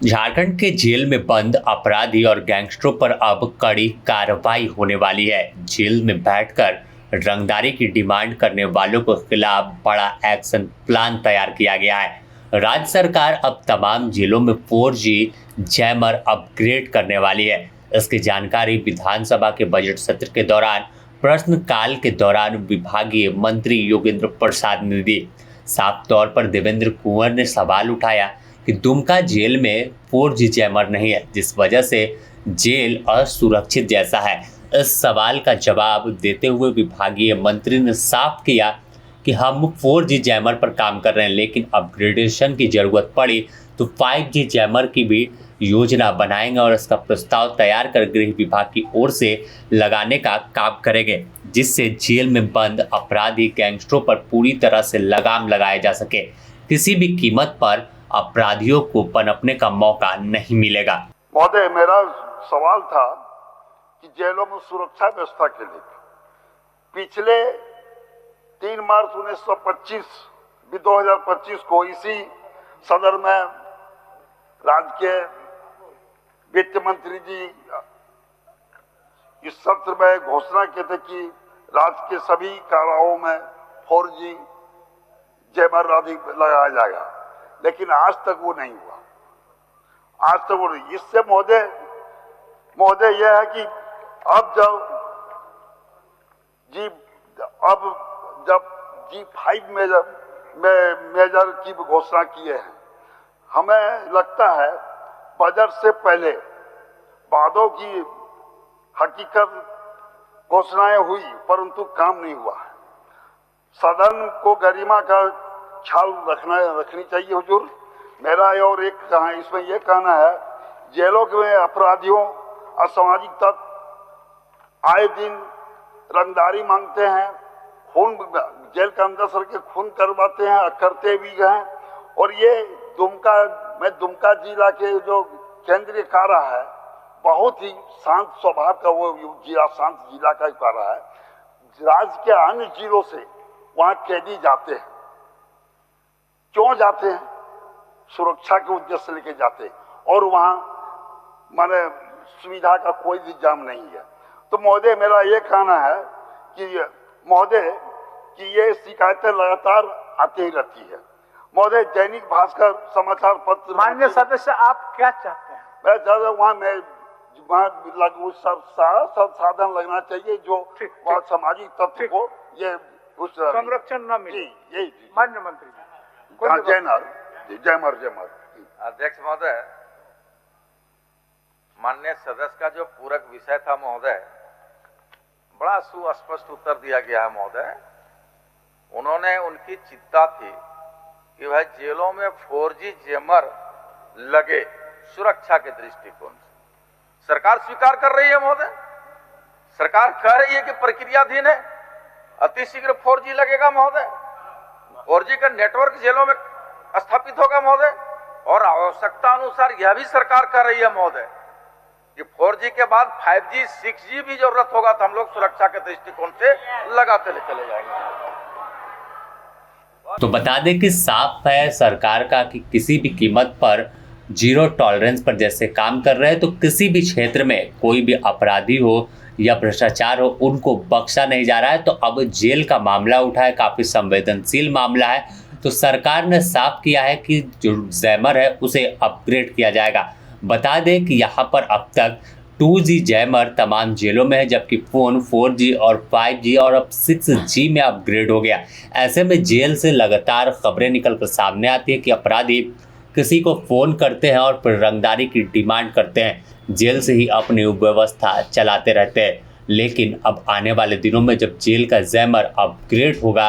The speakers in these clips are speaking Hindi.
झारखंड के जेल में बंद अपराधी और गैंगस्टरों पर अब कड़ी कार्रवाई होने वाली है। जेल में बैठकर रंगदारी की डिमांड करने वालों के खिलाफ बड़ा एक्शन प्लान तैयार किया गया है। राज्य सरकार अब तमाम जेलों में 4G जैमर अपग्रेड करने वाली है। इसकी जानकारी विधानसभा के बजट सत्र के दौरान प्रश्नकाल के दौरान विभागीय मंत्री योगेंद्र प्रसाद ने दी। साफ तौर पर देवेंद्र कुंवर ने सवाल उठाया कि दुमका जेल में 4G जैमर नहीं है, जिस वजह से जेल असुरक्षित जैसा है। इस सवाल का जवाब देते हुए विभागीय मंत्री ने साफ किया कि हम 4G जैमर पर काम कर रहे हैं, लेकिन अपग्रेडेशन की जरूरत पड़ी तो 5G जैमर की भी योजना बनाएंगे और इसका प्रस्ताव तैयार कर गृह विभाग की ओर से लगाने का काम करेंगे, जिससे जेल में बंद अपराधी गैंगस्टरों पर पूरी तरह से लगाम लगाया जा सके। किसी भी कीमत पर अपराधियों को पनपने का मौका नहीं मिलेगा। महोदय, मेरा सवाल था कि जेलों में सुरक्षा व्यवस्था के लिए पिछले 3 मार्च 1925 2025 को इसी सदन में राज्य के वित्त मंत्री जी इस सत्र में घोषणा किए थे कि राज्य के सभी काराओं में 4G जैमर लगाया जाएगा, लेकिन आज तक वो नहीं हुआ। आज तक वो नहीं। इससे महोदय यह है कि अब जब G5 मेजर की घोषणा किए हैं, हमें लगता है बजट से पहले वादों की हकीकत घोषणाएं हुई, परंतु काम नहीं हुआ है। सदन को गरिमा का ख्याल रखनी चाहिए हुजूर। मेरा और एक इसमें यह कहना है, जेलों में अपराधियों असामाजिक तत्व आए दिन रंगदारी मांगते हैं, खून जेल के अंदर सर के खून करवाते हैं, करते भी हैं। और ये दुमका जिला के जो केंद्रीय कारा है, बहुत ही शांत स्वभाव का वो जिला, शांत जिला का कारा है। राज्य के अन्य जिलों से वहाँ कैदी जाते हैं। क्यों जाते हैं? सुरक्षा के उद्देश्य से लेके जाते हैं, और वहाँ माने सुविधा का कोई इंतजाम नहीं है। तो महोदय, मेरा ये कहना है कि ये शिकायतें लगातार आती ही रहती है। महोदय, दैनिक भास्कर समाचार पत्र, माननीय सदस्य, आप क्या चाहते हैं? मैं चाहता हूँ वहाँ सब साधन लगना चाहिए जो वहाँ सामाजिक तत्व को ये उस संरक्षण न मिले। यही माननीय मंत्री जैमर। अध्यक्ष महोदय, माननीय सदस्य का जो पूरक विषय था महोदय, बड़ा सुस्पष्ट उत्तर दिया गया है महोदय। उन्होंने, उनकी चिंता थी कि भाई जेलों में 4G जैमर लगे सुरक्षा के दृष्टिकोण से। सरकार स्वीकार कर रही है महोदय, सरकार कह रही है कि प्रक्रियाधीन है, अतिशीघ्र 4G लगेगा महोदय। 4G का नेटवर्क जेलों में स्थापित होगा महोदय, और आवश्यकता अनुसार यह भी सरकार कर रही है महोदय कि 4G के बाद 5G 6G भी जरूरत होगा तो हम लोग सुरक्षा के दृष्टिकोण से लगाते चले जाएंगे। तो बता दें कि साफ है सरकार का कि किसी भी कीमत पर जीरो टॉलरेंस पर जैसे काम कर रहे हैं, तो किसी भी क्षेत्र में कोई भी अपराधी हो या भ्रष्टाचार हो, उनको बख्शा नहीं जा रहा है। तो अब जेल का मामला उठा है, काफ़ी संवेदनशील मामला है, तो सरकार ने साफ किया है कि जो जैमर है उसे अपग्रेड किया जाएगा। बता दें कि यहाँ पर अब तक 2G जैमर तमाम जेलों में है, जबकि फ़ोन 4G और 5G और अब 6G में अपग्रेड हो गया। ऐसे में जेल से लगातार खबरें निकल कर सामने आती है कि अपराधी किसी को फ़ोन करते हैं और फिर रंगदारी की डिमांड करते हैं, जेल से ही अपनी व्यवस्था चलाते रहते हैं। लेकिन अब आने वाले दिनों में जब जेल का जैमर अपग्रेड होगा,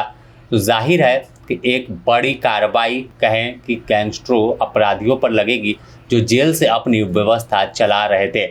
तो जाहिर है कि एक बड़ी कार्रवाई कहें कि गैंगस्टरों अपराधियों पर लगेगी, जो जेल से अपनी व्यवस्था चला रहे थे।